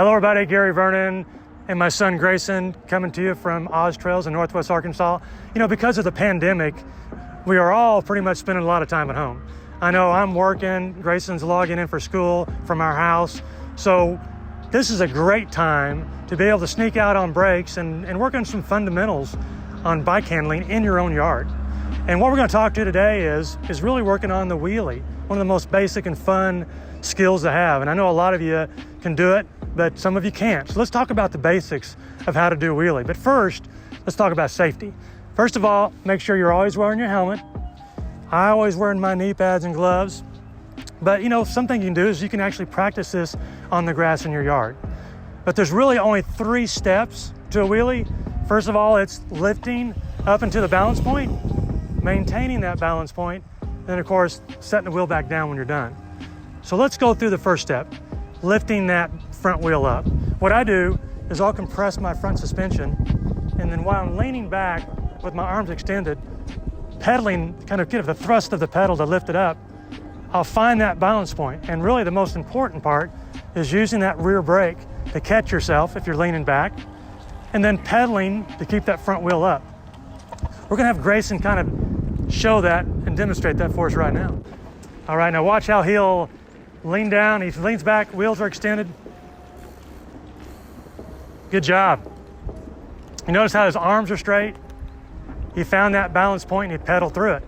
Hello everybody, Gary Vernon and my son Grayson coming to you from Oz Trails in Northwest Arkansas. You know, because of the pandemic, we are all pretty much spending a lot of time at home. I know I'm working, Grayson's logging in for school from our house. So this is a great time to be able to sneak out on breaks and work on some fundamentals on bike handling in your own yard. And what we're going to talk to today is really working on the wheelie, one of the most basic and fun skills to have. And I know a lot of you can do it, but some of you can't. So let's talk about the basics of how to do a wheelie. But first, let's talk about safety. First of all, make sure you're always wearing your helmet. I always wearing my knee pads and gloves. But you know, something you can do is you can actually practice this on the grass in your yard. But there's really only 3 steps to a wheelie. First of all, it's lifting up into the balance point, maintaining that balance point, and then of course, setting the wheel back down when you're done. So let's go through the first step, lifting that front wheel up. What I do is I'll compress my front suspension, and then while I'm leaning back with my arms extended, pedaling, kind of give the thrust of the pedal to lift it up, I'll find that balance point. And really the most important part is using that rear brake to catch yourself if you're leaning back, and then pedaling to keep that front wheel up. We're gonna have Grayson kind of show that and demonstrate that for us right now. All right, now watch how he'll lean down. He leans back, wheels are extended. Good job. You notice how his arms are straight? He found that balance point and he pedaled through it.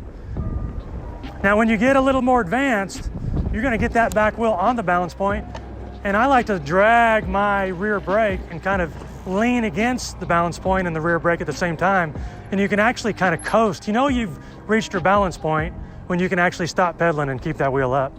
Now, when you get a little more advanced, you're gonna get that back wheel on the balance point, and I like to drag my rear brake and kind of lean against the balance point and the rear brake at the same time, and you can actually kind of coast. You know you've reached your balance point when you can actually stop pedaling and keep that wheel up.